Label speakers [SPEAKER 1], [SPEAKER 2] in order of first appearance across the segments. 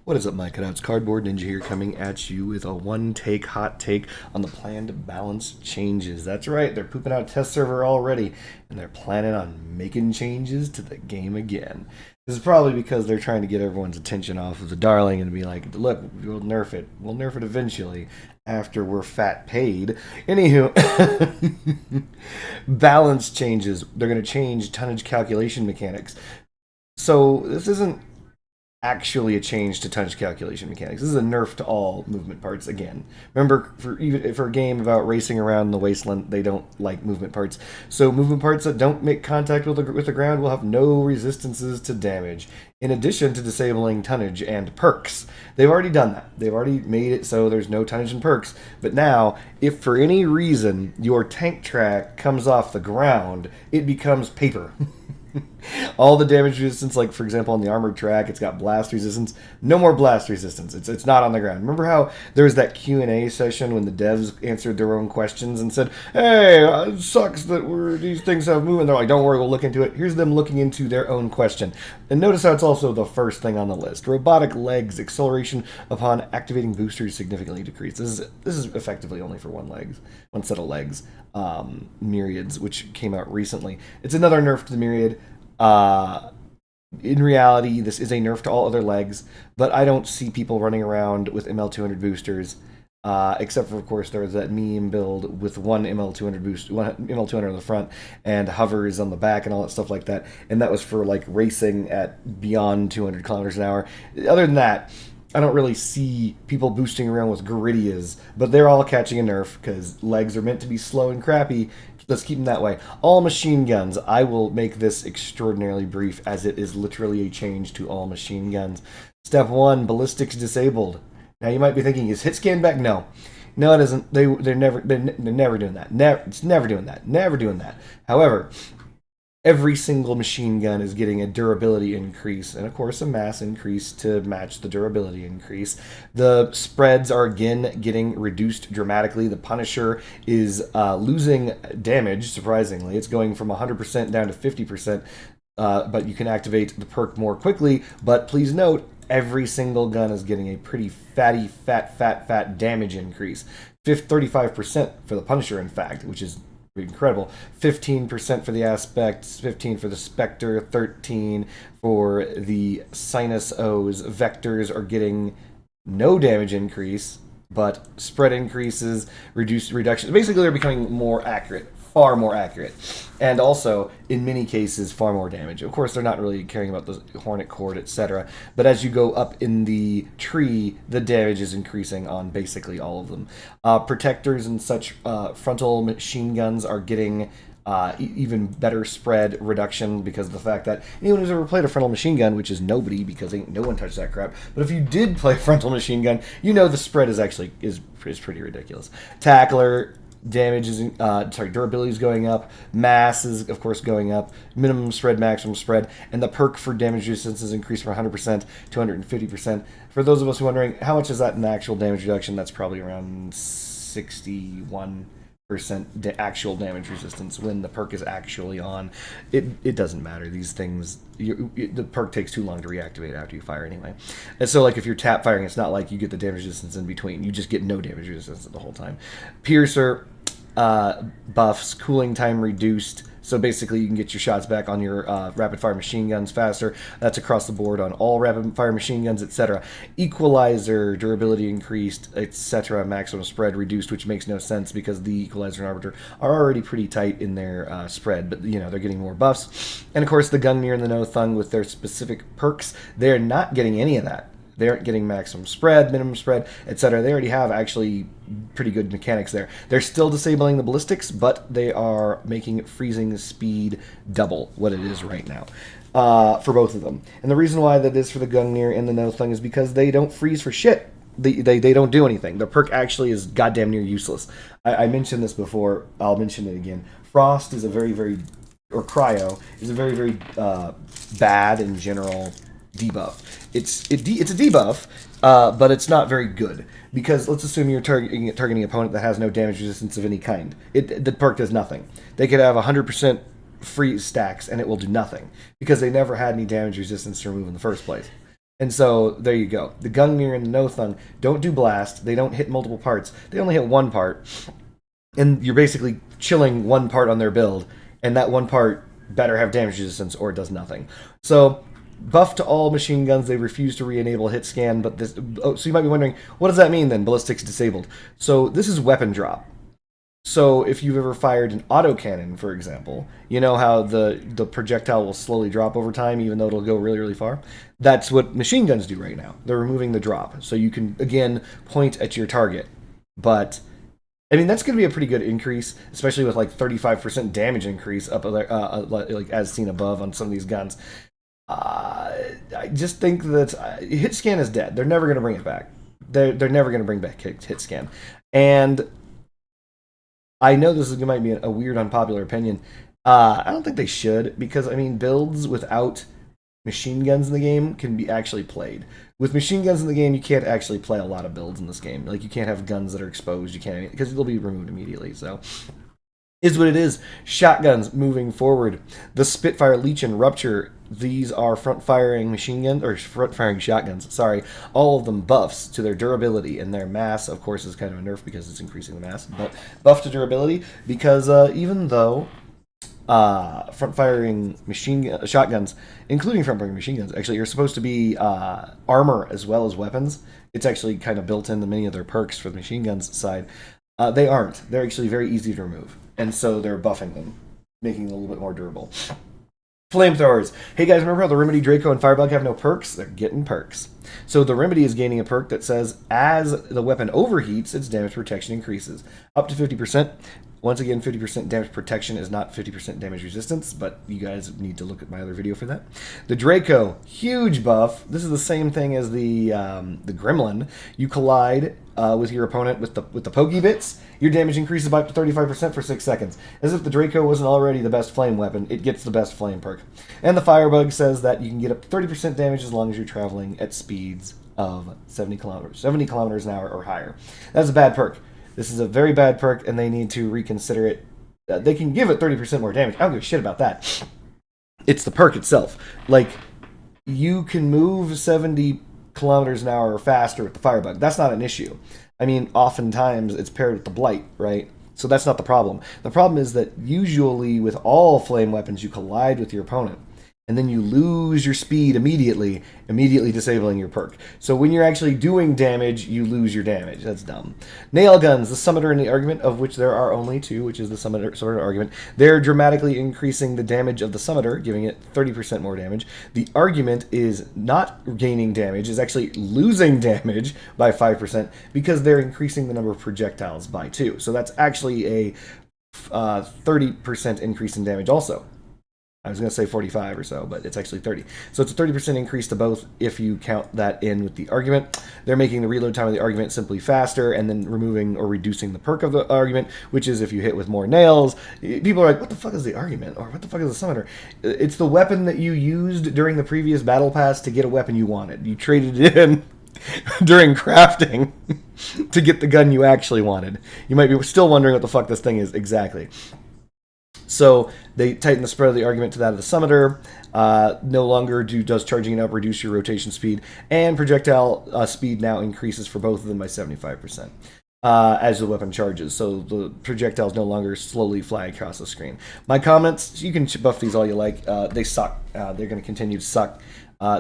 [SPEAKER 1] What is up, my cutouts? Cardboard Ninja here, coming at you with a one-take hot take on the planned balance changes. That's right, they're pooping out a test server already, and they're planning on making changes to the game again. This is probably because they're trying to get everyone's attention off of the darling and be like, look, we'll nerf it. We'll nerf it eventually after we're fat paid. Anywho, balance changes. They're going to change tonnage calculation mechanics. So this isn't actually a change to tonnage calculation mechanics. This is a nerf to all movement parts again. Remember, for a game about racing around the wasteland, they don't like movement parts. So movement parts that don't make contact with the ground will have no resistances to damage, in addition to disabling tonnage and perks. They've already done that. They've already made it so there's no tonnage and perks. But now, if for any reason your tank track comes off the ground, it becomes paper. All the damage resistance, like for example on the armored track, it's got blast resistance. No more blast resistance. It's not on the ground. Remember how there was that Q&A session when the devs answered their own questions and said, "Hey, it sucks that these things have movement." They're like, "Don't worry, we'll look into it." Here's them looking into their own question. And notice how it's also the first thing on the list. Robotic legs acceleration upon activating boosters significantly decreased. This is effectively only for one set of legs. Myriads, which came out recently. It's another nerf to the myriad. In reality, this is a nerf to all other legs, but I don't see people running around with ML200 boosters, except for, of course, there was that meme build with one ML200 boost, one ML200 on the front, and hovers on the back and all that stuff like that, and that was for, like, racing at beyond 200 kilometers an hour. Other than that, I don't really see people boosting around with Garidias, but they're all catching a nerf because legs are meant to be slow and crappy. Let's keep them that way. All machine guns. I will make this extraordinarily brief as it is literally a change to all machine guns. Step 1, ballistics disabled. Now you might be thinking, is hit scan back? No. No, it isn't. They're never doing that. It's never doing that. Never doing that. However, every single machine gun is getting a durability increase and, of course, a mass increase to match the durability increase. The spreads are, again, getting reduced dramatically. The Punisher is losing damage, surprisingly. It's going from 100% down to 50%, but you can activate the perk more quickly. But please note, every single gun is getting a pretty fat damage increase. 35% for the Punisher, in fact, which is incredible. 15% for the Aspects, 15 for the Spectre, 13 for the Sinus O's. Vectors are getting no damage increase, but spread increases, reductions. Basically, they're becoming more accurate, far more accurate, and also in many cases far more damage. Of course, they're not really caring about the Hornet Cord, etc. But as you go up in the tree, the damage is increasing on basically all of them. Protectors and such, frontal machine guns are getting even better spread reduction because of the fact that anyone who's ever played a frontal machine gun, which is nobody because ain't no one touched that crap, but if you did play a frontal machine gun, you know the spread is pretty ridiculous. Tackler damage is durability is going up, mass is of course going up, minimum spread, maximum spread, and the perk for damage resistance is increased from 100% to 150%. For those of us who are wondering how much is that in actual damage reduction, that's probably around 61% actual damage resistance when the perk is actually on. It doesn't matter. These things, the perk takes too long to reactivate after you fire anyway. And so, like, if you're tap firing, it's not like you get the damage resistance in between. You just get no damage resistance the whole time. Piercer buffs, cooling time reduced. So basically, you can get your shots back on your rapid-fire machine guns faster. That's across the board on all rapid-fire machine guns, etc. Equalizer, durability increased, etc. Maximum spread reduced, which makes no sense because the Equalizer and Arbiter are already pretty tight in their spread, but, you know, they're getting more buffs. And, of course, the Gungnir and the No Thung with their specific perks, they're not getting any of that. They aren't getting maximum spread, minimum spread, etc. They already have actually pretty good mechanics there. They're still disabling the ballistics, but they are making freezing speed double what it is right now for both of them. And the reason why that is for the Gungnir and the No Thung is because they don't freeze for shit. They don't do anything. The perk actually is goddamn near useless. I mentioned this before. I'll mention it again. Frost is a or Cryo is a very bad in general debuff. It's a debuff, but it's not very good because let's assume you're targeting an opponent that has no damage resistance of any kind. The perk does nothing. They could have 100% free stacks and it will do nothing because they never had any damage resistance to remove in the first place. And so there you go. The Gungnir and the No Thung don't do blast. They don't hit multiple parts. They only hit one part. And you're basically chilling one part on their build, and that one part better have damage resistance or it does nothing. So buff to all machine guns. They refuse to re-enable hit scan, but this. Oh, so you might be wondering, what does that mean then? Ballistics disabled. So this is weapon drop. So if you've ever fired an autocannon, for example, you know how the projectile will slowly drop over time, even though it'll go really, really far? That's what machine guns do right now. They're removing the drop. So you can, again, point at your target. But, I mean, that's going to be a pretty good increase, especially with like 35% damage increase up there, like as seen above on some of these guns. I just think that hit scan is dead. They're never going to bring it back. They're never going to bring back hit scan. And I know this might be a weird, unpopular opinion. I don't think they should, because, I mean, builds without machine guns in the game can be actually played. With machine guns in the game, you can't actually play a lot of builds in this game. Like, you can't have guns that are exposed. You can't, because they'll be removed immediately. So, is what it is. Shotguns moving forward. The Spitfire, Leech, and Rupture. These are front-firing machine guns, or front-firing shotguns, sorry. All of them buffs to their durability, and their mass, of course, is kind of a nerf because it's increasing the mass, but buff to durability because even though front-firing shotguns, including front-firing machine guns, actually are supposed to be armor as well as weapons, it's actually kind of built into many of their perks for the machine guns side. They aren't. They're actually very easy to remove, and so they're buffing them, making them a little bit more durable. Flamethrowers. Hey guys, remember how the Remedy, Draco, and Firebug have no perks? They're getting perks. So the Remedy is gaining a perk that says, as the weapon overheats, its damage protection increases. Up to 50%. Once again, 50% damage protection is not 50% damage resistance, but you guys need to look at my other video for that. The Draco, huge buff. This is the same thing as the Gremlin. You collide with your opponent with the pokey bits, your damage increases by up to 35% for 6 seconds. As if the Draco wasn't already the best flame weapon, it gets the best flame perk. And the Firebug says that you can get up to 30% damage as long as you're traveling at speeds of 70 kilometers an hour or higher. That's a bad perk. This is a very bad perk, and they need to reconsider it. They can give it 30% more damage. I don't give a shit about that. It's the perk itself. Like, you can move 70 kilometers an hour or faster with the Firebug. That's not an issue. I mean, oftentimes it's paired with the Blight, right? So that's not the problem. The problem is that usually with all flame weapons, you collide with your opponent, and then you lose your speed immediately disabling your perk. So when you're actually doing damage, you lose your damage. That's dumb. Nailguns, the Summoner and the Argument, of which there are only two, which is the Summoner Argument. They're dramatically increasing the damage of the Summoner, giving it 30% more damage. The Argument is not gaining damage, is actually losing damage by 5% because they're increasing the number of projectiles by 2. So that's actually a 30% increase in damage also. I was going to say 45 or so, but it's actually 30. So it's a 30% increase to both if you count that in with the Argument. They're making the reload time of the Argument simply faster and then removing or reducing the perk of the Argument, which is if you hit with more nails. People are like, what the fuck is the Argument? Or what the fuck is the Summoner? It's the weapon that you used during the previous battle pass to get a weapon you wanted. You traded it in during crafting to get the gun you actually wanted. You might be still wondering what the fuck this thing is exactly. So they tighten the spread of the Argument to that of the Summoner. No longer does charging it up reduce your rotation speed, and projectile speed now increases for both of them by 75% as the weapon charges. So the projectiles no longer slowly fly across the screen. My comments, you can buff these all you like. They suck. They're going to continue to suck.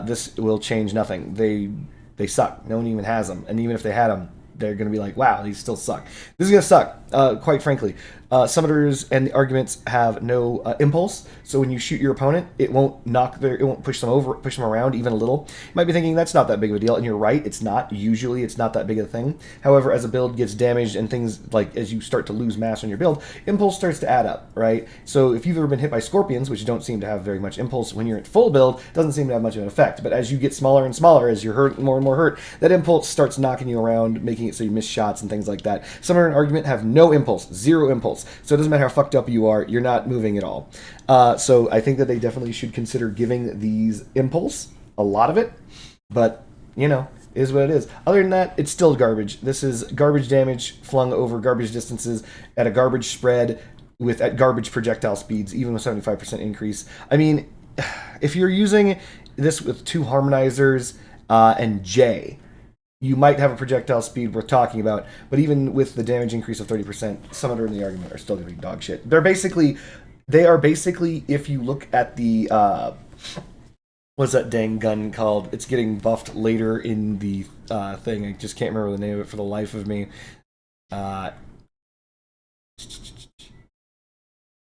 [SPEAKER 1] This will change nothing. They suck. No one even has them, and even if they had them, they're going to be like, wow, these still suck. This is going to suck, quite frankly. Summoners and the Arguments have no impulse, so when you shoot your opponent, it won't push them around even a little. You might be thinking that's not that big of a deal, and you're right, it's not. Usually it's not that big of a thing. However, as a build gets damaged and things like as you start to lose mass on your build, impulse starts to add up, right? So if you've ever been hit by Scorpions, which don't seem to have very much impulse when you're at full build, doesn't seem to have much of an effect. But as you get smaller and smaller, as you're hurt more and more hurt, that impulse starts knocking you around, making it so you miss shots and things like that. Summoner and Argument have no impulse, zero impulse. So it doesn't matter how fucked up you are, you're not moving at all. So I think that they definitely should consider giving these impulse, a lot of it, but, you know, is what it is. Other than that, it's still garbage. This is garbage damage flung over garbage distances at a garbage spread at garbage projectile speeds, even with 75% increase. I mean, if you're using this with 2 harmonizers and J. You might have a projectile speed worth talking about, but even with the damage increase of 30%, Summoner and the Argument are still going to be dog shit. They are basically, if you look at the, what's that dang gun called? It's getting buffed later in the thing. I just can't remember the name of it for the life of me.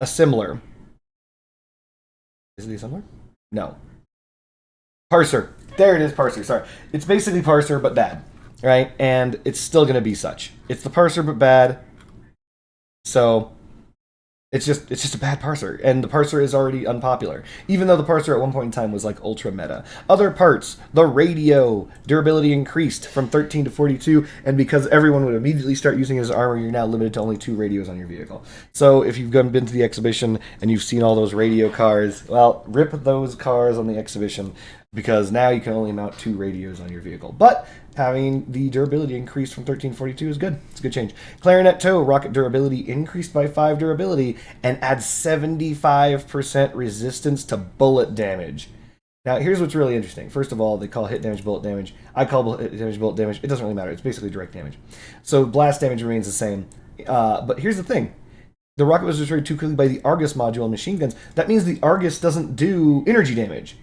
[SPEAKER 1] Assembler. Is it the assembler? No. Parser. There it is, Parser. Sorry. It's basically Parser, but bad. Right? And it's still going to be such. It's the Parser, but bad. So, it's just a bad parser. And the parser is already unpopular. Even though the parser at one point in time was like ultra meta. Other parts, the radio durability increased from 13 to 42, and because everyone would immediately start using it as armor, you're now limited to only 2 radios on your vehicle. So if you've been to the exhibition and you've seen all those radio cars, well, rip those cars on the exhibition, because now you can only mount 2 radios on your vehicle. But having the durability increased from 13 to 42 is good. It's a good change. Clarinet Toe, rocket durability increased by 5 durability and adds 75% resistance to bullet damage. Now, here's what's really interesting. First of all, they call hit damage bullet damage. I call hit damage bullet damage. It doesn't really matter. It's basically direct damage. So blast damage remains the same. But here's the thing. The rocket was destroyed too quickly by the Argus module and machine guns. That means the Argus doesn't do energy damage.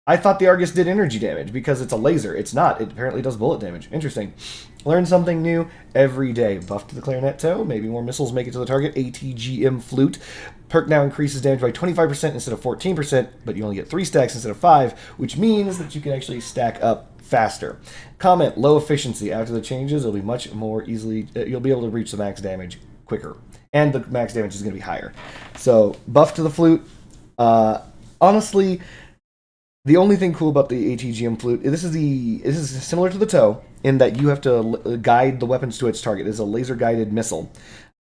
[SPEAKER 1] I thought the Argus did energy damage because it's a laser. It's not. It apparently does bullet damage. Interesting. Learn something new every day. Buff to the Clarinet Toe. Maybe more missiles make it to the target. ATGM Flute. Perk now increases damage by 25% instead of 14%, but you only get 3 stacks instead of 5, which means that you can actually stack up faster. Comment, low efficiency. After the changes, it'll be much more easily... you'll be able to reach the max damage quicker. And the max damage is going to be higher. So, buff to the Flute. Honestly... The only thing cool about the ATGM Flute, this is similar to the Toe in that you have to guide the weapons to its target. It's a laser-guided missile.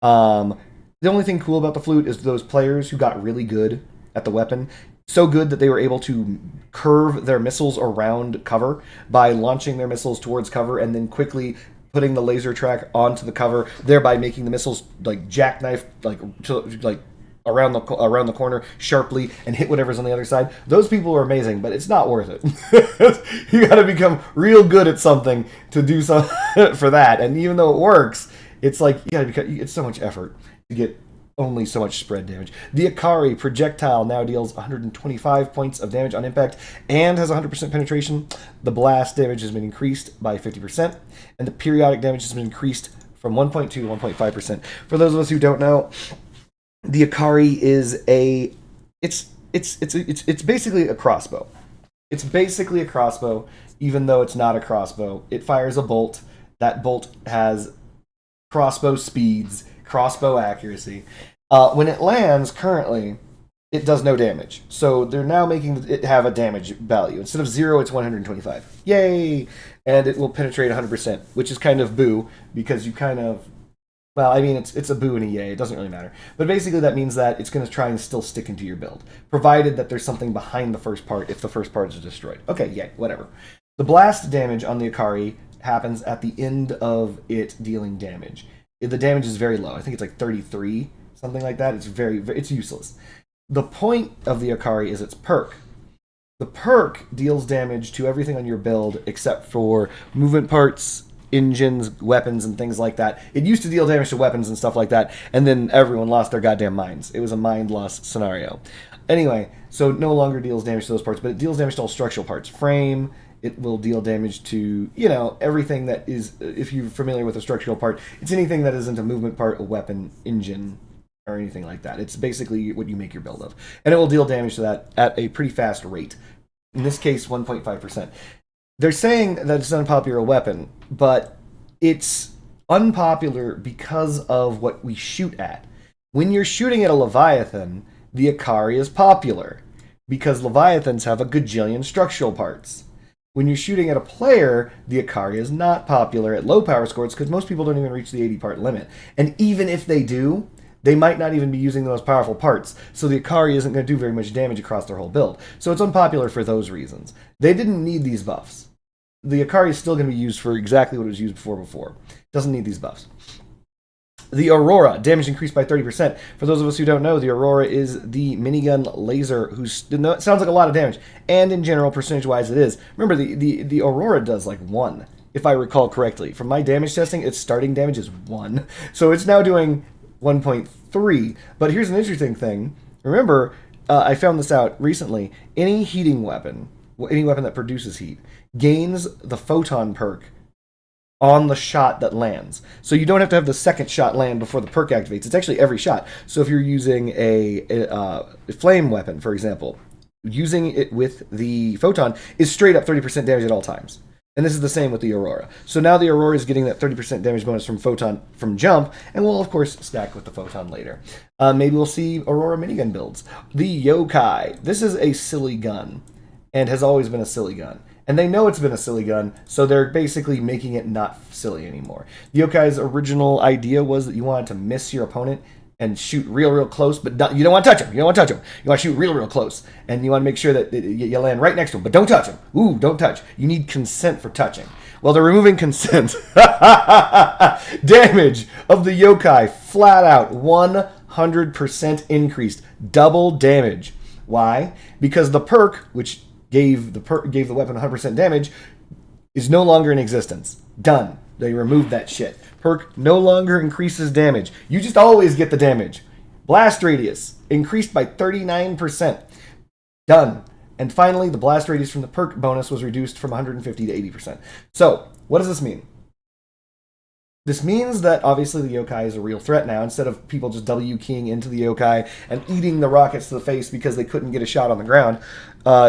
[SPEAKER 1] The only thing cool about the Flute is those players who got really good at the weapon, so good that they were able to curve their missiles around cover by launching their missiles towards cover and then quickly putting the laser track onto the cover, thereby making the missiles like jackknife, like around the corner sharply and hit whatever's on the other side. Those people are amazing, but it's not worth it. You got to become real good at something to do something for that. And even though it works, it's like it's so much effort to get only so much spread damage. The Akari projectile now deals 125 points of damage on impact and has 100% penetration. The blast damage has been increased by 50%, and the periodic damage has been increased from 1.2 to 1.5%. For those of us who don't know, the Akari is it's basically a crossbow. It's basically a crossbow, even though it's not a crossbow. It fires a bolt. That bolt has crossbow speeds, crossbow accuracy. When it lands, currently, it does no damage. So they're now making it have a damage value. Instead of 0, it's 125. Yay! And it will penetrate 100%, which is kind of boo, because you kind of... Well, I mean, it's a boo and a yay. It doesn't really matter. But basically that means that it's going to try and still stick into your build, provided that there's something behind the first part if the first part is destroyed. Okay, yay, whatever. The blast damage on the Akari happens at the end of it dealing damage. The damage is very low. I think it's like 33, something like that. It's useless. The point of the Akari is its perk. The perk deals damage to everything on your build except for movement parts, engines, weapons, and things like that. It used to deal damage to weapons and stuff like that, and then everyone lost their goddamn minds. It was a mind loss scenario. Anyway, so it no longer deals damage to those parts, but it deals damage to all structural parts. Frame, it will deal damage to, everything that is, if you're familiar with a structural part, it's anything that isn't a movement part, a weapon, engine, or anything like that. It's basically what you make your build of. And it will deal damage to that at a pretty fast rate. In this case, 1.5%. They're saying that it's an unpopular weapon, but it's unpopular because of what we shoot at. When you're shooting at a Leviathan, the Akari is popular, because Leviathans have a gajillion structural parts. When you're shooting at a player, the Akari is not popular at low power scores, because most people don't even reach the 80-part limit. And even if they do, they might not even be using the most powerful parts, so the Akari isn't going to do very much damage across their whole build. So it's unpopular for those reasons. They didn't need these buffs. The Akari is still going to be used for exactly what it was used before. Doesn't need these buffs. The Aurora, damage increased by 30%. For those of us who don't know, the Aurora is the minigun laser, who's it sounds like a lot of damage, and in general, percentage-wise, it is. Remember, the Aurora does like 1, if I recall correctly. From my damage testing, its starting damage is 1, so it's now doing 1.3. But here's an interesting thing. Remember, I found this out recently. Any heating weapon, any weapon that produces heat, gains the photon perk on the shot that lands. So you don't have to have the second shot land before the perk activates. It's actually every shot. So if you're using a flame weapon, for example, using it with the photon is straight up 30% damage at all times. And this is the same with the Aurora. So now the Aurora is getting that 30% damage bonus from photon from jump, and we'll of course stack with the photon later. Maybe we'll see Aurora minigun builds. The Yokai. This is a silly gun, and has always been a silly gun. And they know it's been a silly gun, so they're basically making it not silly anymore. The Yokai's original idea was that you wanted to miss your opponent and shoot real close, but you don't want to touch him. You don't want to touch him. You want to shoot real close, and you want to make sure that you land right next to him, but don't touch him. Ooh, don't touch. You need consent for touching. Well, they're removing consent. Damage of the Yokai, flat out, 100% increased. Double damage. Why? Because the perk, which gave the weapon 100% damage, is no longer in existence. Done. They removed that shit. Perk no longer increases damage. You just always get the damage. Blast radius increased by 39%. Done. And finally, the blast radius from the perk bonus was reduced from 150 to 80%. So, what does this mean? This means that obviously the Yokai is a real threat now. Instead of people just W keying into the Yokai and eating the rockets to the face because they couldn't get a shot on the ground,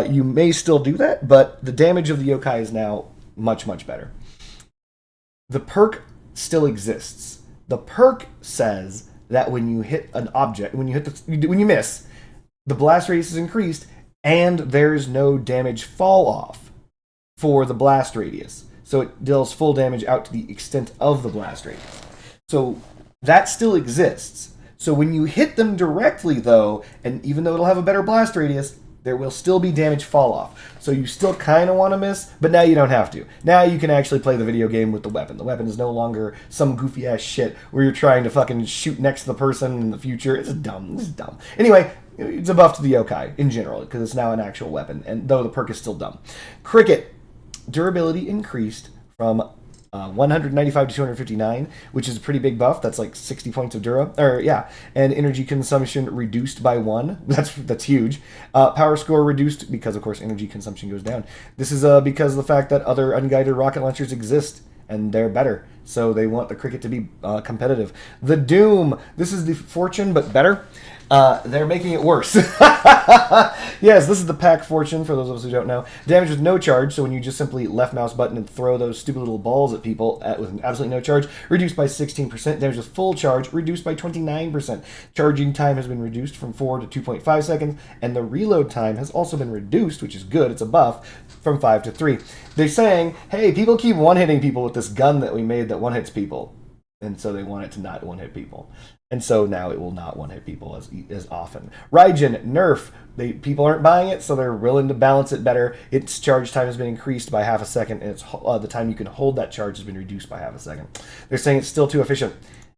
[SPEAKER 1] you may still do that, but the damage of the Yokai is now much better. The perk still exists. The perk says that when you hit an object, when you miss, the blast radius is increased, and there's no damage fall off for the blast radius. So it deals full damage out to the extent of the blast radius. So that still exists. So when you hit them directly, though, and even though it'll have a better blast radius, there will still be damage fall off. So you still kind of want to miss, but now you don't have to. Now you can actually play the video game with the weapon. The weapon is no longer some goofy ass shit where you're trying to fucking shoot next to the person in the future. It's dumb. This is dumb. Anyway, it's a buff to the Yokai in general because it's now an actual weapon, and though the perk is still dumb. Cricket. Durability increased from 195 to 259, which is a pretty big buff. That's like 60 points of dura. And energy consumption reduced by 1. That's huge. Power score reduced because, of course, energy consumption goes down. This is because of the fact that other unguided rocket launchers exist, and they're better. So they want the Cricket to be competitive. The Doom. This is the Fortune, but better. They're making it worse. Yes, this is the Pack Fortune, for those of us who don't know. Damage with no charge, so when you just simply left mouse button and throw those stupid little balls at people with absolutely no charge, reduced by 16%. Damage with full charge, reduced by 29%. Charging time has been reduced from 4 to 2.5 seconds, and the reload time has also been reduced, which is good, it's a buff, from 5 to 3. They're saying, hey, people keep one-hitting people with this gun that we made that one-hits people. And so they want it to not one-hit people. And so now it will not one-hit people as often. Raijin, nerf. People aren't buying it, so they're willing to balance it better. Its charge time has been increased by half a second, and the time you can hold that charge has been reduced by half a second. They're saying it's still too efficient.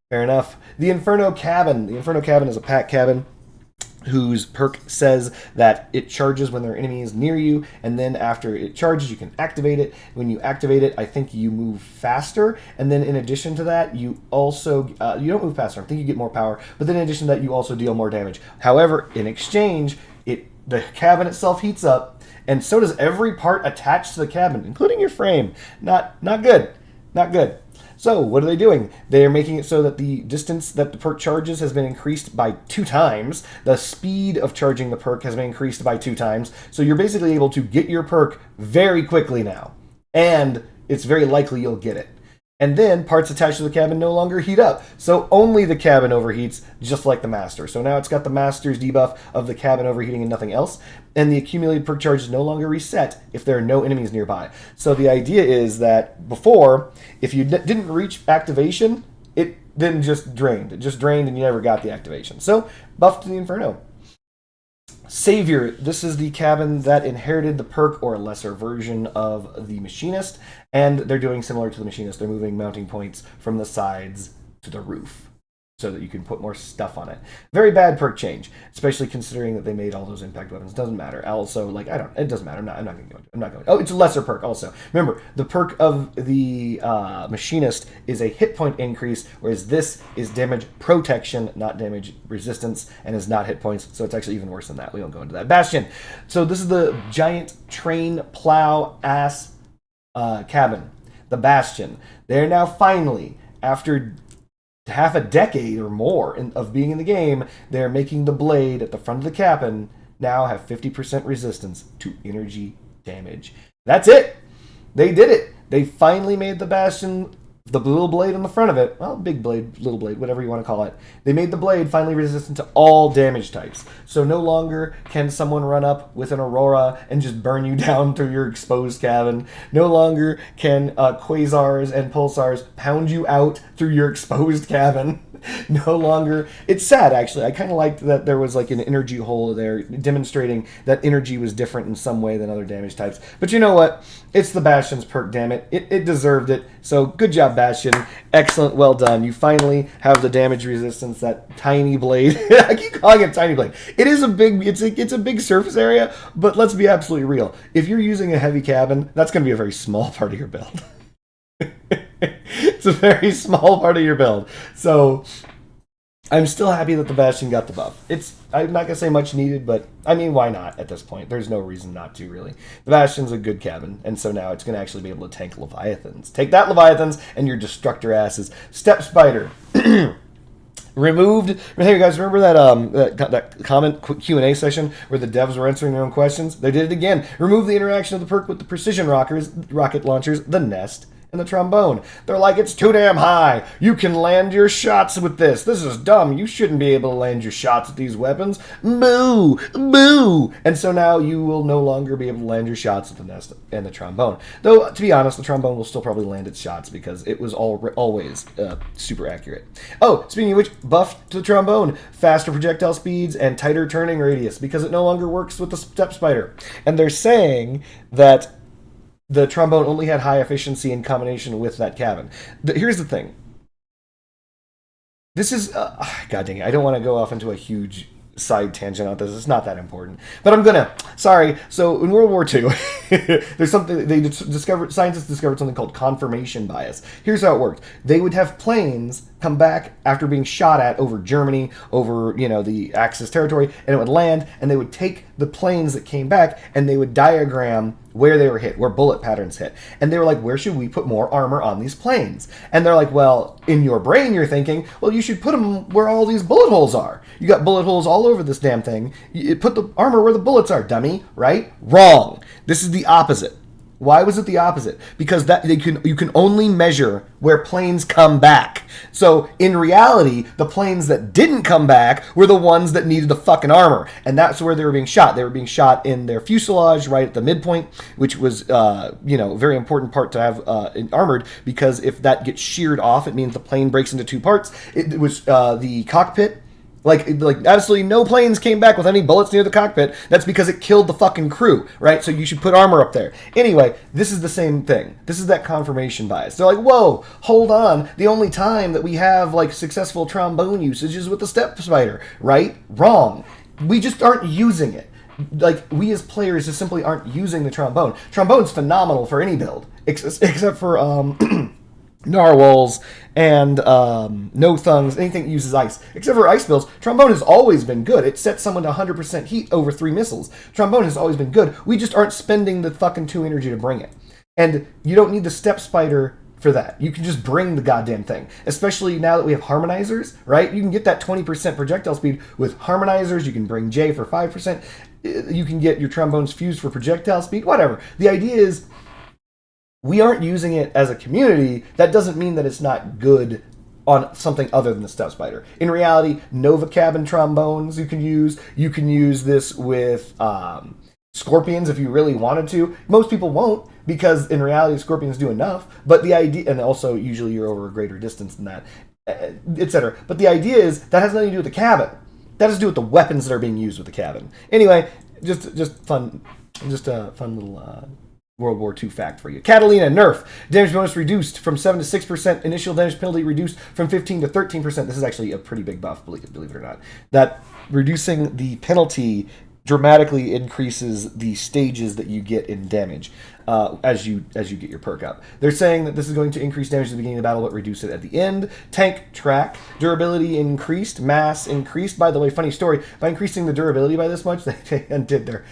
[SPEAKER 1] Fair enough. The Inferno Cabin. The Inferno Cabin is a pack cabin whose perk says that it charges when there are enemies near you, and then after it charges, you can activate it. When you activate it, I think you move faster, and then in addition to that, you also, you don't move faster, I think you get more power, but then in addition to that, you also deal more damage. However, in exchange, the cabin itself heats up, and so does every part attached to the cabin, including your frame. Not good. Not good. So, what are they doing? They are making it so that the distance that the perk charges has been increased by 2 times. The speed of charging the perk has been increased by 2 times. So you're basically able to get your perk very quickly now. And it's very likely you'll get it. And then parts attached to the cabin no longer heat up. So only the cabin overheats, just like the Master. So now it's got the Master's debuff of the cabin overheating and nothing else. And the accumulated perk charge is no longer reset if there are no enemies nearby. So the idea is that before, if you didn't reach activation, it then just drained. It just drained and you never got the activation. So buff to the Inferno. Savior, this is the cabin that inherited the perk or a lesser version of the Machinist, and they're doing similar to the Machinist. They're moving mounting points from the sides to the roof. so that you can put more stuff on it. Very bad perk change, especially considering that they made all those impact weapons. Doesn't matter. Also, like, it doesn't matter. I'm not going to go. I'm not going. Oh, it's a lesser perk also. Remember, the perk of the machinist is a hit point increase, whereas this is damage protection, not damage resistance, and is not hit points. So it's actually even worse than that. We won't go into that. Bastion. So this is the giant train plow ass cabin. The Bastion. They're now finally, after half a decade or more of being in the game, they're making the blade at the front of the cabin now have 50% resistance to energy damage. That's it. They did it. They finally made the Bastion, the little blade on the front of it, well, big blade, little blade, whatever you want to call it. They made the blade finally resistant to all damage types. So no longer can someone run up with an Aurora and just burn you down through your exposed cabin. No longer can quasars and pulsars pound you out through your exposed cabin. No longer. It's sad, actually. I kind of liked that there was like an energy hole there demonstrating that energy was different in some way than other damage types. But you know what? It's the Bastion's perk, damn it. It deserved it. So good job, Bastion. Excellent. Well done. You finally have the damage resistance, that tiny blade. I keep calling it tiny blade. It is a big, it's a big surface area, but let's be absolutely real. If you're using a heavy cabin, that's going to be a very small part of your build. It's a very small part of your build. So I'm still happy that the Bastion got the buff. I'm not going to say much needed, but I mean, why not at this point? There's no reason not to, really. The Bastion's a good cabin, and so now it's going to actually be able to tank Leviathans. Take that, Leviathans, and your destructor asses. Step Spider. Removed. Hey guys, remember that comment Q&A session where the devs were answering their own questions? They did it again. Remove the interaction of the perk with the precision rocket launchers, the nest, and the trombone. They're like, it's too damn high. You can land your shots with this. This is dumb. You shouldn't be able to land your shots with these weapons. Boo! Boo! And so now you will no longer be able to land your shots with the nest and the trombone. Though, to be honest, the trombone will still probably land its shots because it was always super accurate. Oh, speaking of which, buff to the trombone. Faster projectile speeds and tighter turning radius because it no longer works with the Step Spider. And they're saying that the trombone only had high efficiency in combination with that cabin. Here's the thing. This is... God dang it. I don't want to go off into a huge side tangent on this. It's not that important. But I'm gonna. Sorry. So in World War II, there's something... Scientists discovered something called confirmation bias. Here's how it worked. They would have planes come back after being shot at over Germany, over, the Axis territory, and it would land, and they would take the planes that came back, and they would diagram where they were hit, where bullet patterns hit. And they were like, where should we put more armor on these planes? And they're like, well, in your brain, you're thinking, well, you should put them where all these bullet holes are. You got bullet holes all over this damn thing. You put the armor where the bullets are, dummy, right? Wrong. This is the opposite. Why was it the opposite? Because you can only measure where planes come back. So in reality, the planes that didn't come back were the ones that needed the fucking armor, and that's where they were being shot. They were being shot in their fuselage, right at the midpoint, which was a very important part to have armored, because if that gets sheared off, it means the plane breaks into two parts. It was the cockpit. Like absolutely no planes came back with any bullets near the cockpit. That's because it killed the fucking crew, right? So you should put armor up there. Anyway, this is the same thing. This is that confirmation bias. They're like, whoa, hold on. The only time that we have successful trombone usage is with the Step Spider, right? Wrong. We just aren't using it. We as players just simply aren't using the trombone. Trombone's phenomenal for any build, except for narwhals and no thungs, anything that uses ice. Except for ice builds, trombone has always been good. It sets someone to 100% heat over 3 missiles. Trombone has always been good. We just aren't spending the fucking 2 energy to bring it. And you don't need the Step Spider for that. You can just bring the goddamn thing. Especially now that we have harmonizers, right? You can get that 20% projectile speed with harmonizers. You can bring J for 5%. You can get your trombones fused for projectile speed, whatever. The idea is, we aren't using it as a community. That doesn't mean that it's not good on something other than the Step Spider. In reality, Nova cabin trombones you can use. You can use this with Scorpions if you really wanted to. Most people won't, because in reality, Scorpions do enough. But the idea, and also usually you're over a greater distance than that, etc. But the idea is that has nothing to do with the cabin. That has to do with the weapons that are being used with the cabin. Anyway, just a fun little World War II fact for you. Catalina, nerf. Damage bonus reduced from 7 to 6%. Initial damage penalty reduced from 15 to 13%. This is actually a pretty big buff, believe it or not. That reducing the penalty dramatically increases the stages that you get in damage as you get your perk up. They're saying that this is going to increase damage at the beginning of the battle but reduce it at the end. Tank track. Durability increased. Mass increased. By the way, funny story, by increasing the durability by this much, they undid their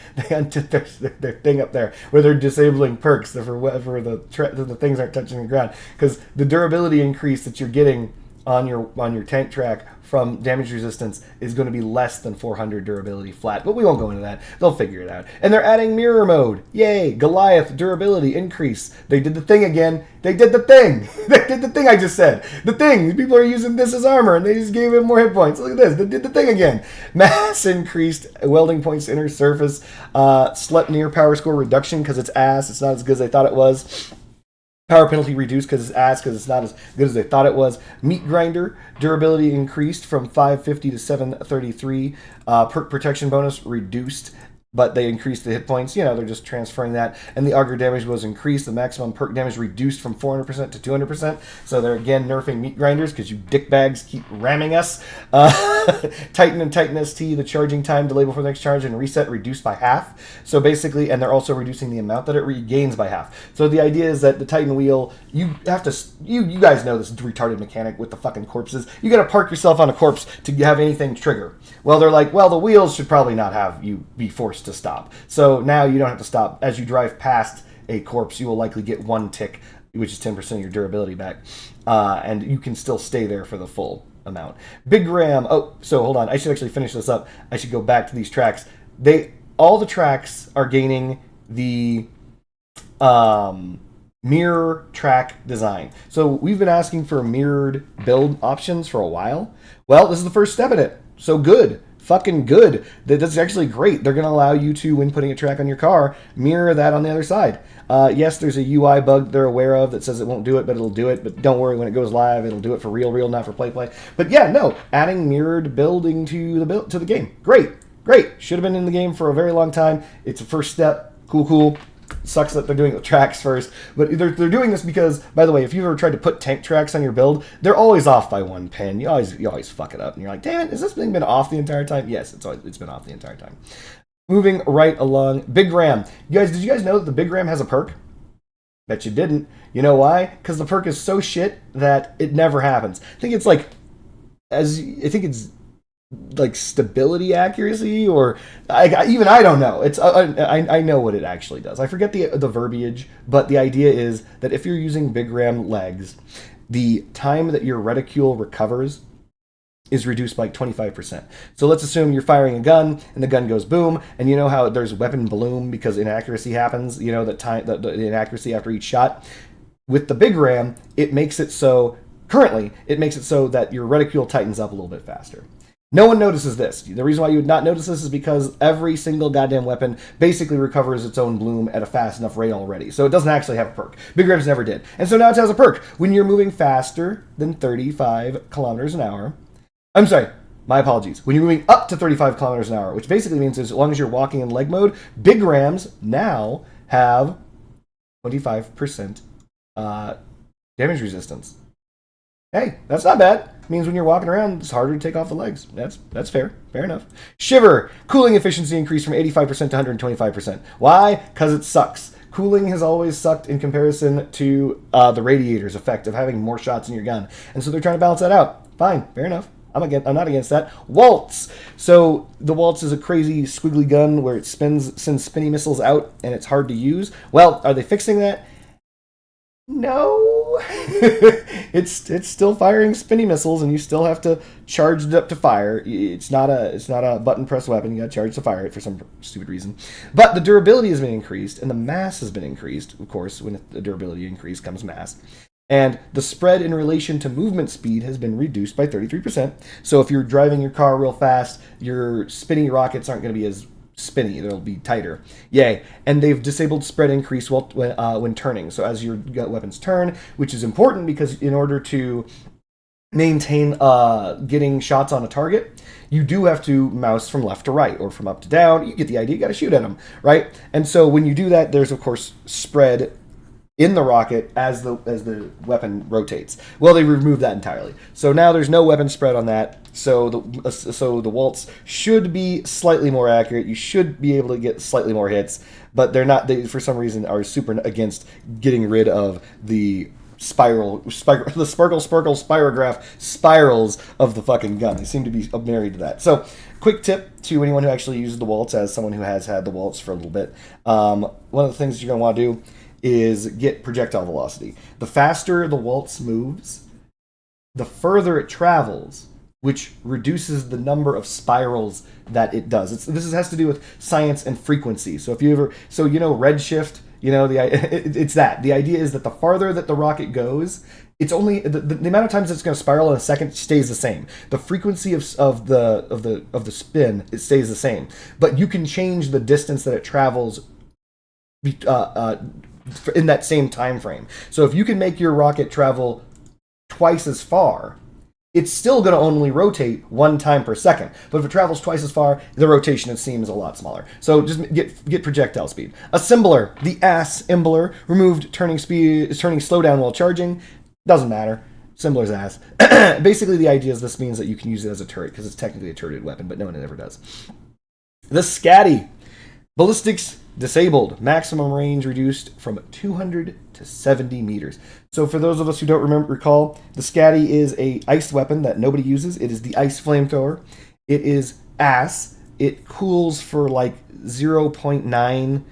[SPEAKER 1] thing up there where they're disabling perks for whatever the things aren't touching the ground, because the durability increase that you're getting on your tank track from damage resistance is going to be less than 400 durability flat, but we won't go into that. They'll figure it out. And they're adding mirror mode. Yay! Goliath durability increase. They did the thing again. They did the thing. They did the thing I just said. The thing. People are using this as armor, and they just gave him more hit points. Look at this. They did the thing again. Mass increased. Welding points to inner surface. Slept near power score reduction because it's ass. It's not as good as they thought it was. Power penalty reduced because it's ass, because it's not as good as they thought it was. Meat grinder, durability increased from 550 to 733. Perk protection bonus reduced, but they increased the hit points. You know, they're just transferring that. And the auger damage was increased. The maximum perk damage reduced from 400% to 200%. So they're again nerfing meat grinders because you dickbags keep ramming us. Titan and Titan ST, the charging time delay before the next charge and reset reduced by half. So basically, and they're also reducing the amount that it regains by half. So the idea is that the Titan wheel, you have to, you guys know this retarded mechanic with the fucking corpses. You got to park yourself on a corpse to have anything trigger. Well, they're like, well, the wheels should probably not have you be forced to stop. So now you don't have to stop. As you drive past a corpse, you will likely get one tick, which is 10% of your durability back. And you can still stay there for the full amount. Big Ram. Oh, so hold on. I should actually finish this up. I should go back to these tracks. All the tracks are gaining the mirror track design. So we've been asking for mirrored build options for a while. Well, this is the first step in it. So good. Fucking good. That's actually great. They're going to allow you to, when putting a track on your car, mirror that on the other side. Yes, there's a UI bug they're aware of that says it won't do it, but it'll do it. But don't worry, when it goes live, it'll do it for real, not for play. But yeah, no, adding mirrored building to the game. Great. Should have been in the game for a very long time. It's a first step. Cool. Sucks that they're doing the tracks first, but they're doing this because, by the way, if you've ever tried to put tank tracks on your build, they're always off by one pin. You always fuck it up, and you're like, damn it, has this thing been off the entire time? Yes, it's been off the entire time. Moving right along, Big Ram. Did you guys know that the Big Ram has a perk? Bet you didn't. You know why? Because the perk is so shit that it never happens. I think it's like stability accuracy, or I don't know. It's I know what it actually does. I forget the verbiage, but the idea is that if you're using Big Ram legs, the time that your reticule recovers is reduced by 25%. So let's assume you're firing a gun and the gun goes boom, and you know how there's weapon bloom because inaccuracy happens. You know that the inaccuracy after each shot. With the Big Ram, it makes it so that your reticule tightens up a little bit faster. No one notices this. The reason why you would not notice this is because every single goddamn weapon basically recovers its own bloom at a fast enough rate already. So it doesn't actually have a perk. Big Rams never did. And so now it has a perk. When you're moving faster than 35 kilometers an hour... I'm sorry, my apologies. When you're moving up to 35 kilometers an hour, which basically means as long as you're walking in leg mode, Big Rams now have 25% damage resistance. Hey, that's not bad. It means when you're walking around, it's harder to take off the legs. That's fair. Fair enough. Shiver. Cooling efficiency increased from 85% to 125%. Why? Because it sucks. Cooling has always sucked in comparison to the radiator's effect of having more shots in your gun. And so they're trying to balance that out. Fine. Fair enough. I'm not against that. Waltz. So the Waltz is a crazy squiggly gun where it sends spinny missiles out and it's hard to use. Well, are they fixing that? No. It's still firing spinny missiles, and you still have to charge it up to fire. It's not a button press weapon. You got to charge to fire it for some stupid reason. But the durability has been increased, and the mass has been increased. Of course, when the durability increase comes mass. And the spread in relation to movement speed has been reduced by 33%. So if you're driving your car real fast, your spinny rockets aren't going to be as spinny. They'll be tighter. Yay. And they've disabled spread increase when turning. So as your weapons turn, which is important because in order to maintain getting shots on a target, you do have to mouse from left to right or from up to down. You get the idea. You got to shoot at them, right? And so when you do that, there's of course spread in the rocket as the weapon rotates. Well, they removed that entirely, so now there's no weapon spread on that. So the waltz should be slightly more accurate. You should be able to get slightly more hits, but they're not. They for some reason are super against getting rid of the the sparkle spirograph spirals of the fucking gun. They seem to be married to that. So, quick tip to anyone who actually uses the waltz, as someone who has had the waltz for a little bit. One of the things you're going to want to do is get projectile velocity. The faster the waltz moves, the further it travels, which reduces the number of spirals that it does. This has to do with science and frequency. So if you ever, redshift, it's that. The idea is that the farther that the rocket goes, it's only the amount of times it's going to spiral in a second stays the same. The frequency of the spin, it stays the same, but you can change the distance that it travels in that same time frame. So if you can make your rocket travel twice as far, it's still going to only rotate one time per second. But if it travels twice as far, the rotation, it seems, a lot smaller. So just get projectile speed. Assembler, the ass embler, removed turning slowdown while charging. Doesn't matter. Assembler's ass. Basically, the idea is this means that you can use it as a turret, because it's technically a turreted weapon, but no one ever does. The Scatty. Ballistics disabled. Maximum range reduced from 200 to 70 meters. So for those of us who don't recall, the Scatty is a ice weapon that nobody uses. It is the ice flamethrower. It is ass. It cools for like 0.9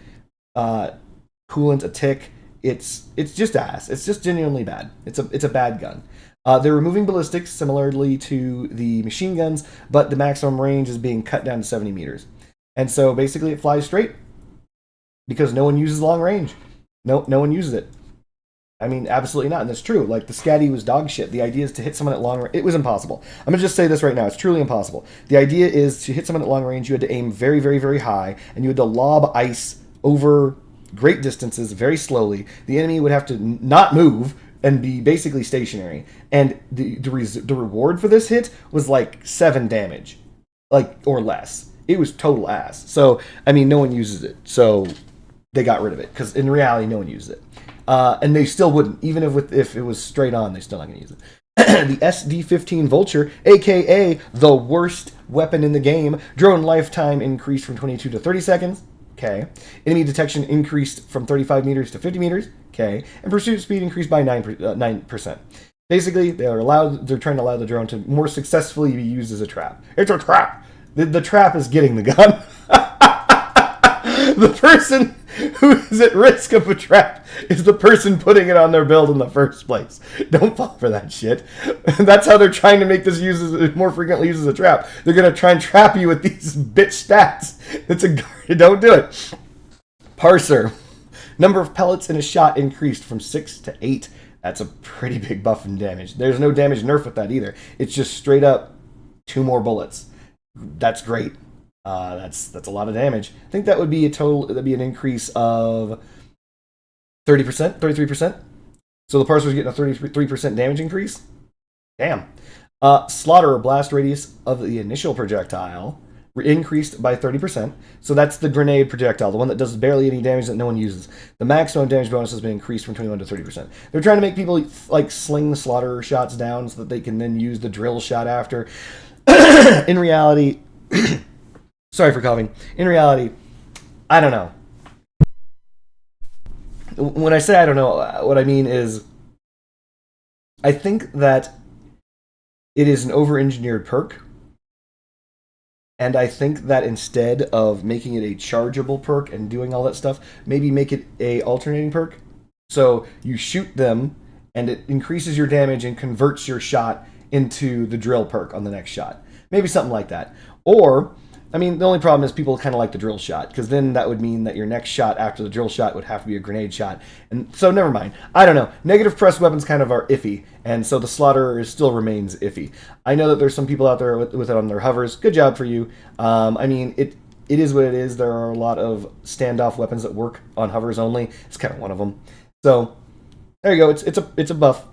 [SPEAKER 1] coolant a tick. It's just ass. It's just genuinely bad. It's a bad gun. They're removing ballistics similarly to the machine guns, but the maximum range is being cut down to 70 meters. And so basically it flies straight because no one uses long range. No one uses it. I mean, absolutely not. And that's true. Like, the Scatty was dog shit. The idea is to hit someone at long range. It was impossible. I'm going to just say this right now. It's truly impossible. The idea is to hit someone at long range, you had to aim very, very, very high, and you had to lob ice over great distances very slowly. The enemy would have to not move and be basically stationary. And the reward for this hit was like 7 damage, or less. It was total ass. So, I mean, no one uses it. So they got rid of it, because in reality, no one uses it. And they still wouldn't. Even if it was straight on, they're still not going to use it. The SD-15 Vulture, a.k.a. the worst weapon in the game. Drone lifetime increased from 22 to 30 seconds. Okay. Enemy detection increased from 35 meters to 50 meters. Okay. And pursuit speed increased by 9%. Basically, they're trying to allow the drone to more successfully be used as a trap. It's a trap! The trap is getting the gun. The person who is at risk of a trap is the person putting it on their build in the first place. Don't fall for that shit. That's how they're trying to make this more frequently used as a trap. They're going to try and trap you with these bitch stats. Don't do it. Parser. Number of pellets in a shot increased from 6 to 8. That's a pretty big buff in damage. There's no damage nerf with that either. It's just straight up 2 more bullets. That's great. That's a lot of damage. I think that would be that'd be an increase of 30%, 33%. So the Parser's getting a 33% damage increase. Damn. Slaughter or blast radius of the initial projectile increased by 30%. So that's the grenade projectile, the one that does barely any damage that no one uses. The maximum damage bonus has been increased from 21 to 30%. They're trying to make people like sling the slaughter shots down so that they can then use the drill shot after. In reality, sorry for coughing. In reality, I don't know. When I say I don't know, what I mean is I think that it is an over-engineered perk. And I think that instead of making it a chargeable perk and doing all that stuff, maybe make it a alternating perk. So you shoot them, and it increases your damage and converts your shot into the drill perk on the next shot. Maybe something like that. Or, I mean, the only problem is people kind of like the drill shot, because then that would mean that your next shot after the drill shot would have to be a grenade shot. And so, never mind. I don't know. Negative press weapons kind of are iffy, and so the Slaughterer still remains iffy. I know that there's some people out there with it on their hovers. Good job for you. I mean, it is what it is. There are a lot of standoff weapons that work on hovers only. It's kind of one of them. So, there you go. It's a buff.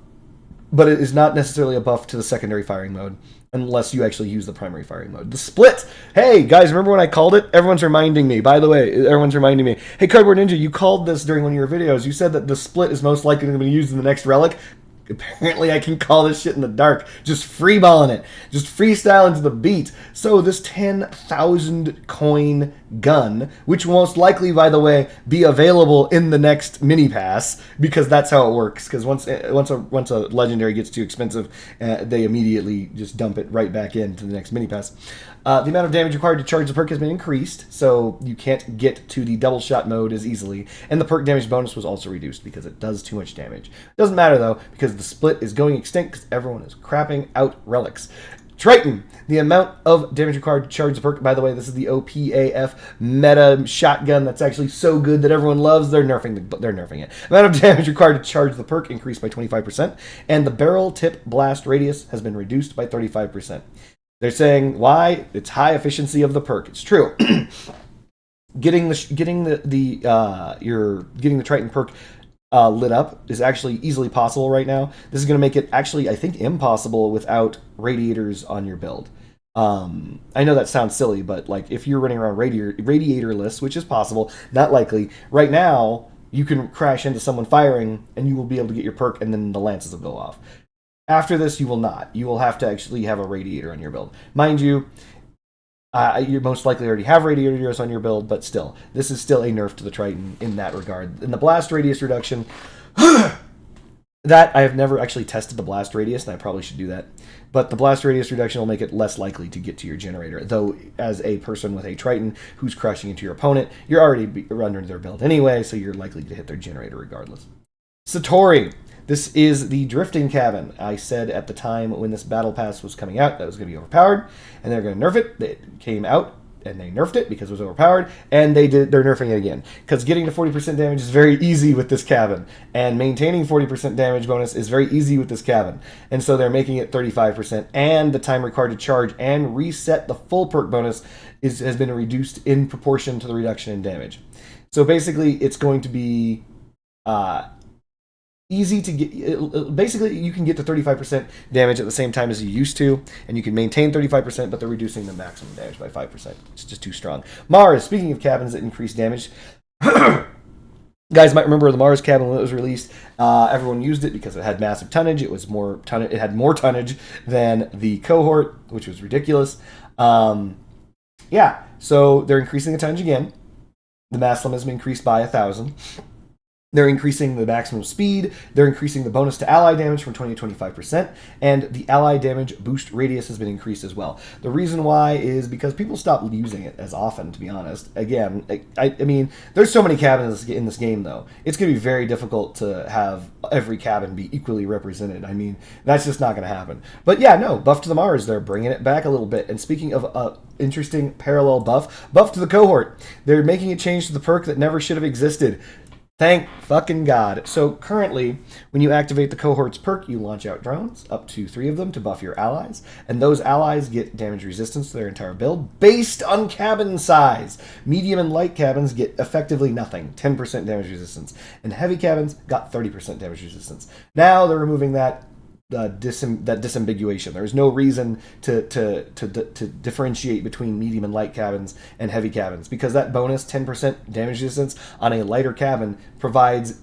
[SPEAKER 1] but it is not necessarily a buff to the secondary firing mode unless you actually use the primary firing mode. The split. Hey, guys, remember when I called it? Everyone's reminding me. By the way, everyone's reminding me. Hey, Cardboard Ninja, you called this during one of your videos. You said that the split is most likely going to be used in the next Relic. Apparently, I can call this shit in the dark. Just freeballing it. Just freestyling to the beat. So this 10,000 coin gun, which will most likely, by the way, be available in the next mini pass, because that's how it works. Because once a legendary gets too expensive, they immediately just dump it right back into the next mini pass. The amount of damage required to charge the perk has been increased, so you can't get to the double shot mode as easily. And the perk damage bonus was also reduced because it does too much damage. Doesn't matter though, because the split is going extinct because everyone is crapping out relics. Triton, the amount of damage required to charge the perk. By the way, this is the OPAF meta shotgun that's actually so good that everyone loves. They're nerfing it. The amount of damage required to charge the perk increased by 25%, and the barrel tip blast radius has been reduced by 35%. They're saying why? It's high efficiency of the perk. It's true. getting the Triton perk lit up is actually easily possible right now. This is going to make it actually, I think, impossible without radiators on your build. I know that sounds silly, but like if you're running around radiatorless, which is possible, not likely, right now you can crash into someone firing and you will be able to get your perk and then the lances will go off. After this, you will not. You will have to actually have a radiator on your build. Mind you, you most likely already have radiators on your build, but still, this is still a nerf to the Triton in that regard. In the blast radius reduction, that I have never actually tested the blast radius, and I probably should do that. But the blast radius reduction will make it less likely to get to your generator. Though, as a person with a Triton who's crashing into your opponent, you're already under their build anyway, so you're likely to hit their generator regardless. Satori. This is the drifting cabin. I said at the time when this battle pass was coming out that it was going to be overpowered, and they're going to nerf it. It came out, and they nerfed it because it was overpowered, and they're nerfing it again. Because getting to 40% damage is very easy with this cabin, and maintaining 40% damage bonus is very easy with this cabin. And so they're making it 35%, and the time required to charge and reset the full perk bonus has been reduced in proportion to the reduction in damage. So basically, it's going to be easy to get. Basically, you can get to 35% damage at the same time as you used to, and you can maintain 35%, but they're reducing the maximum damage by 5%. It's just too strong. Mars, speaking of cabins that increase damage, guys might remember the Mars cabin when it was released. Everyone used it because it had massive tonnage. It had more tonnage than the cohort, which was ridiculous. Yeah, so they're increasing the tonnage again. The mass limit has been increased by 1,000. They're increasing the maximum speed. They're increasing the bonus to ally damage from 20 to 25%, and the ally damage boost radius has been increased as well. The reason why is because people stopped using it as often, to be honest. Again, I mean, there's so many cabins in this game, though. It's going to be very difficult to have every cabin be equally represented. I mean, that's just not going to happen. But yeah, no, buff to the Mars. They're bringing it back a little bit. And speaking of interesting parallel buff to the cohort. They're making a change to the perk that never should have existed. Thank fucking God. So currently, when you activate the cohort's perk, you launch out drones, up to 3 of them, to buff your allies. And those allies get damage resistance to their entire build based on cabin size. Medium and light cabins get effectively nothing, 10% damage resistance. And heavy cabins got 30% damage resistance. Now they're removing that disambiguation. There's no reason to differentiate between medium and light cabins and heavy cabins, because that bonus 10% damage resistance on a lighter cabin provides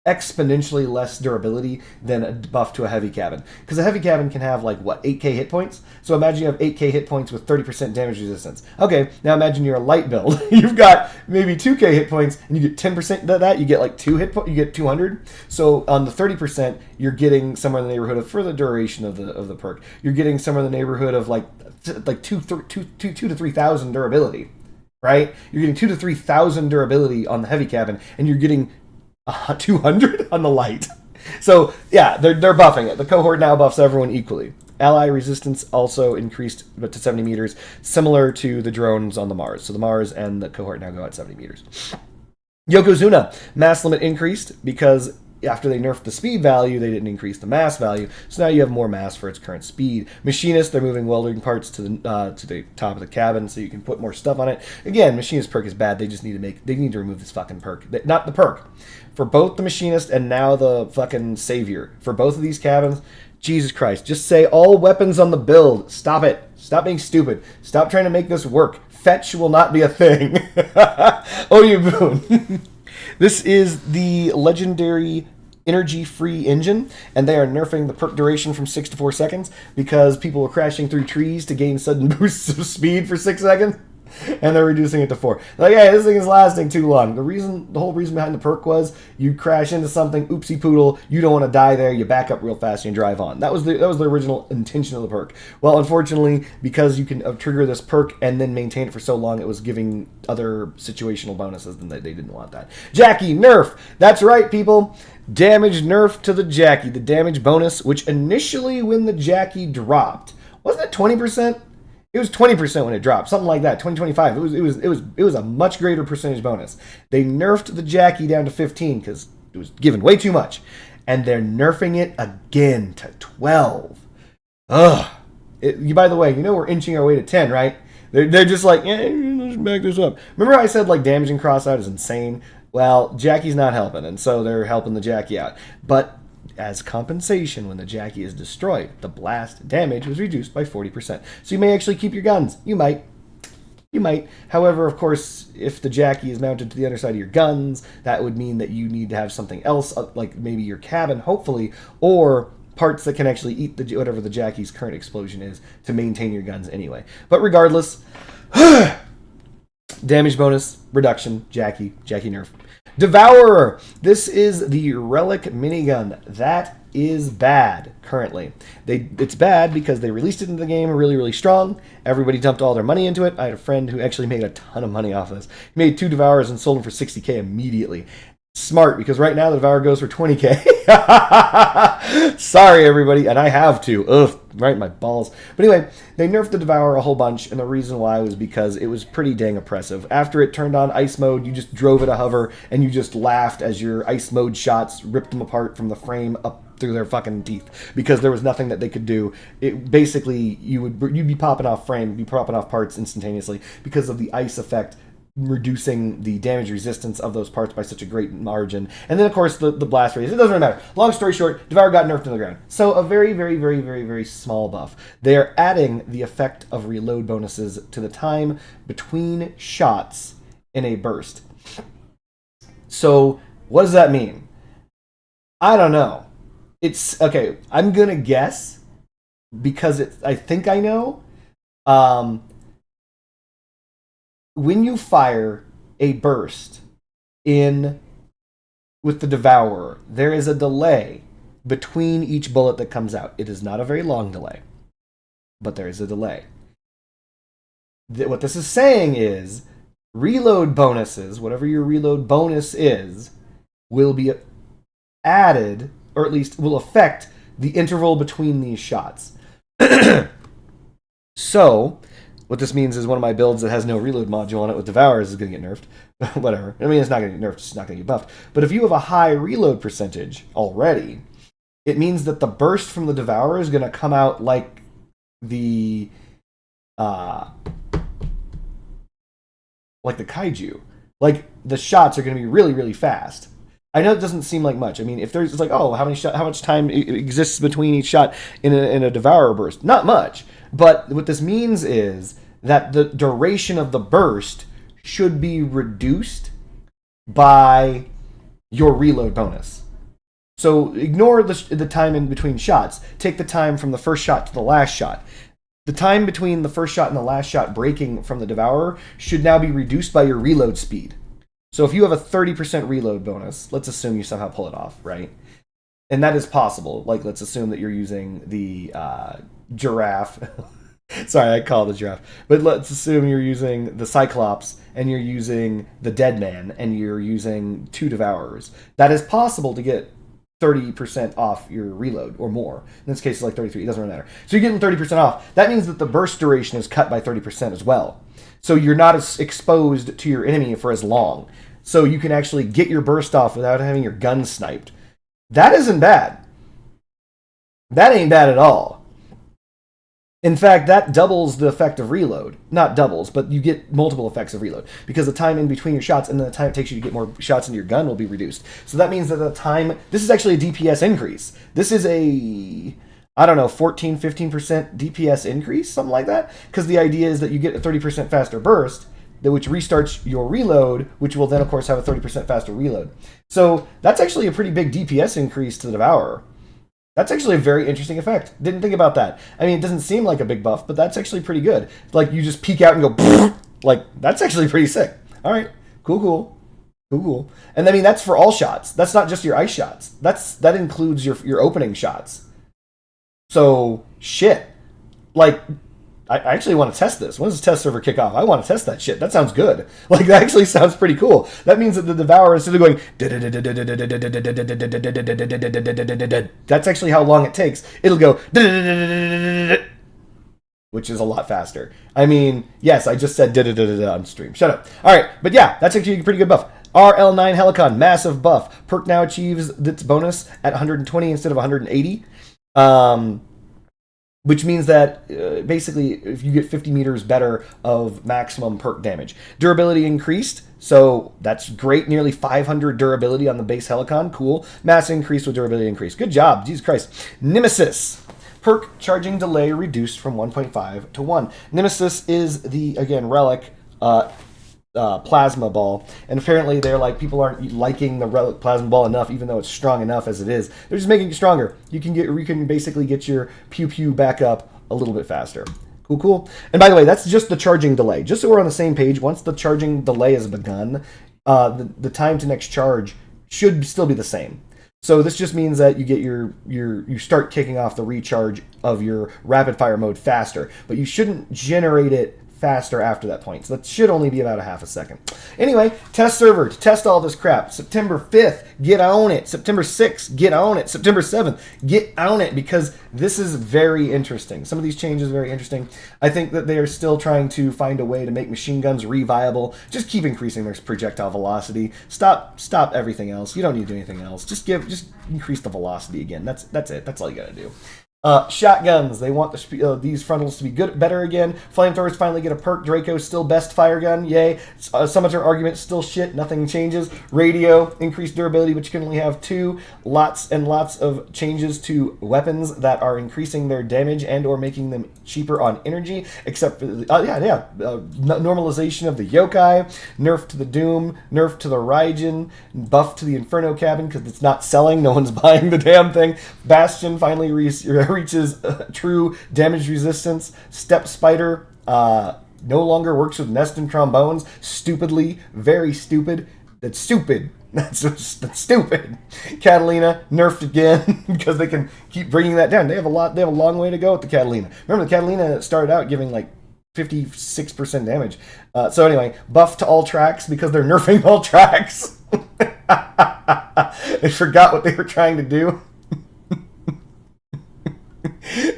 [SPEAKER 1] exponentially less durability than a buff to a heavy cabin. Because a heavy cabin can have, like, what, 8k hit points? So imagine you have 8k hit points with 30% damage resistance. Okay, now imagine you're a light build. You've got maybe 2k hit points, and you get 10% of that, you get like 2 hit points, you get 200. So on the 30%, you're getting somewhere in the neighborhood of, for the duration of the perk, you're getting somewhere in the neighborhood of like 2 to 3,000 durability, right? You're getting 2 to 3,000 durability on the heavy cabin, and you're getting 200 on the light. So yeah, they're buffing it. The cohort now buffs everyone equally. Ally resistance also increased to 70 meters, similar to the drones on the Mars. So the Mars and the cohort now go at 70 meters. Yokozuna, mass limit increased because after they nerfed the speed value, they didn't increase the mass value. So now you have more mass for its current speed. Machinist, they're moving welding parts to the top of the cabin so you can put more stuff on it. Again, Machinist perk is bad. They just need to remove this fucking perk. Not the perk. For both the Machinist and now the fucking Savior. For both of these cabins, Jesus Christ. Just say all weapons on the build. Stop it. Stop being stupid. Stop trying to make this work. Fetch will not be a thing. Oh, you boon. This is the legendary energy-free engine, and they are nerfing the perk duration from 6 to 4 seconds because people were crashing through trees to gain sudden boosts of speed for 6 seconds. And they're reducing it to 4. They're like, hey, this thing is lasting too long. The whole reason behind the perk was you crash into something, oopsie poodle, you don't want to die there, you back up real fast and you drive on. That was the original intention of the perk. Well, unfortunately, because you can trigger this perk and then maintain it for so long, it was giving other situational bonuses, and they didn't want that. Jackie, nerf! That's right, people. Damage nerf to the Jackie. The damage bonus, which initially when the Jackie dropped, wasn't it 20%? It was 20% when it dropped, something like that. 2025. It was a much greater percentage bonus. They nerfed the Jackie down to 15 because it was given way too much, and they're nerfing it again to 12. Ugh. By the way, we're inching our way to 10, right? They're just like, let's back this up. Remember I said like damaging Crossout is insane? Well, Jackie's not helping, and so they're helping the Jackie out. But as compensation, when the Jackie is destroyed, the blast damage was reduced by 40%. So you may actually keep your guns. You might. However, of course, if the Jackie is mounted to the underside of your guns, that would mean that you need to have something else, like maybe your cabin, hopefully, or parts that can actually eat whatever the Jackie's current explosion is to maintain your guns anyway. But regardless, damage bonus, reduction, Jackie nerf. Devourer. This is the Relic minigun. That is bad currently. It's bad because they released it into the game really, really strong. Everybody dumped all their money into it. I had a friend who actually made a ton of money off of this. He made 2 Devourers and sold them for $60K immediately. Smart, because right now the Devourer goes for $20K. Sorry, everybody, and I have to. Ugh, right in my balls. But anyway, they nerfed the Devourer a whole bunch, and the reason why was because it was pretty dang oppressive. After it turned on ice mode, you just drove it a hover, and you just laughed as your ice mode shots ripped them apart from the frame up through their fucking teeth, because there was nothing that they could do. It basically, you'd be popping off parts instantaneously because of the ice effect, reducing the damage resistance of those parts by such a great margin. And then, of course, the blast radius. It doesn't really matter. Long story short, Devourer got nerfed to the ground. So a very, very, very, very, very small buff. They are adding the effect of reload bonuses to the time between shots in a burst. So what does that mean? I don't know. It's, okay, I'm going to guess, because I think I know. When you fire a burst with the Devourer, there is a delay between each bullet that comes out. It is not a very long delay, but there is a delay. What this is saying is reload bonuses, whatever your reload bonus is, will be added, or at least will affect the interval between these shots. So what this means is one of my builds that has no reload module on it with Devourers is going to get nerfed. Whatever. I mean, it's not going to get nerfed, it's not going to get buffed. But if you have a high reload percentage already, it means that the burst from the Devourer is going to come out like the Kaiju. Like, the shots are going to be really, really fast. I know it doesn't seem like much. I mean, if there's like, how much time exists between each shot in a Devourer burst? Not much. But what this means is that the duration of the burst should be reduced by your reload bonus. So ignore the time in between shots. Take the time from the first shot to the last shot. The time between the first shot and the last shot breaking from the Devourer should now be reduced by your reload speed. So if you have a 30% reload bonus, let's assume you somehow pull it off, right? And that is possible. Like, let's assume that you're using the giraffe. Sorry, I call it the giraffe. But let's assume you're using the Cyclops and you're using the Dead Man and you're using 2 Devourers. That is possible to get 30% off your reload or more. In this case, it's like 33. It doesn't really matter. So you're getting 30% off. That means that the burst duration is cut by 30% as well. So you're not as exposed to your enemy for as long. So you can actually get your burst off without having your gun sniped. That isn't bad. That ain't bad at all. In fact, that doubles the effect of reload. Not doubles, but you get multiple effects of reload. Because the time in between your shots and the time it takes you to get more shots into your gun will be reduced. So that means that the time... This is actually a DPS increase. This is a... I don't know, 14, 15% DPS increase? Something like that? Because the idea is that you get a 30% faster burst, which restarts your reload, which will then, of course, have a 30% faster reload. So that's actually a pretty big DPS increase to the Devourer. That's actually a very interesting effect. Didn't think about that. I mean, it doesn't seem like a big buff, but that's actually pretty good. Like, you just peek out and go, like, that's actually pretty sick. All right, cool. And I mean, that's for all shots. That's not just your ice shots. That includes your opening shots. So, shit. Like, I actually want to test this. When does the test server kick off? I want to test that shit. That sounds good. Like, that actually sounds pretty cool. That means that the Devourer, instead of going... That's actually how long it takes. It'll go... Which is a lot faster. I mean, yes, I just said on stream. Shut up. All right, but yeah, that's actually a pretty good buff. RL9 Helicon, massive buff. Perk now achieves its bonus at 120 instead of 180. Which means that basically if you get 50 meters better of maximum perk damage. Durability increased, so that's great. Nearly 500 durability on the base Helicon. Cool. Mass increase with durability increase. Good job. Jesus Christ. Nemesis. Perk charging delay reduced from 1.5 to 1. Nemesis is the, again, Relic plasma ball, and apparently they're like, people aren't liking the Relic plasma ball enough, even though it's strong enough as it is. They're just making it stronger. You can basically get your pew back up a little bit faster. Cool. And by the way, that's just the charging delay. Just so we're on the same page, once the charging delay has begun, the time to next charge should still be the same. So this just means that you get you start kicking off the recharge of your rapid fire mode faster, but you shouldn't generate it faster after that point. So that should only be about a half a second. Anyway, test server to test all this crap. September 5th, get on it. September 6th, get on it. September 7th, get on it, because this is very interesting. Some of these changes are very interesting. I think that they are still trying to find a way to make machine guns reviable. Just keep increasing their projectile velocity. Stop everything else. You don't need to do anything else. Just increase the velocity again. That's it. That's all you gotta do. Shotguns. They want these frontals to be better again. Flamethrowers finally get a perk. Draco's still best fire gun. Yay. Summoner argument still shit. Nothing changes. Radio. Increased durability, but you can only have 2. Lots and lots of changes to weapons that are increasing their damage and or making them cheaper on energy. Except for normalization of the yokai. Nerf to the Doom. Nerf to the Raijin. Buff to the Inferno cabin because it's not selling. No one's buying the damn thing. Bastion finally reaches true damage resistance. Step Spider no longer works with nest and trombones. Stupidly, very stupid. That's stupid. That's stupid. Catalina nerfed again because they can keep bringing that down. They have a long way to go with the Catalina. Remember, the Catalina started out giving like 56% damage. So anyway, buff to all tracks because they're nerfing all tracks. They forgot what they were trying to do.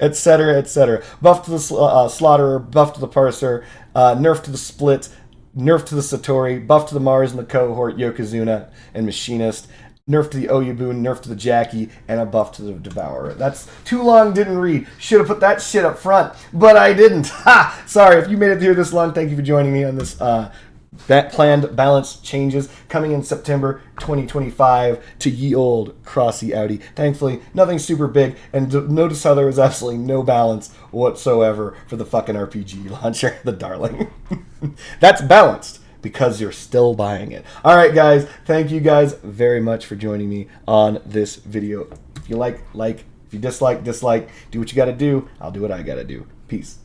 [SPEAKER 1] Etc. Buff to the Slaughterer, buff to the Parser, nerf to the Split, nerf to the Satori, buff to the Mars and the Cohort, Yokozuna, and Machinist, nerf to the Oyabun, nerf to the Jackie, and a buff to the Devourer. That's too long, didn't read. Should have put that shit up front, but I didn't. Ha! Sorry, if you made it here this long, thank you for joining me on this planned balance changes coming in September 2025 to ye old Crossy Audi. Thankfully, nothing super big, and notice how there was absolutely no balance whatsoever for the fucking RPG launcher, the Darling. That's balanced because you're still buying it. All right, guys, thank you guys very much for joining me on this video. If you like, if you dislike, do what you gotta do. I'll do what I gotta do. Peace.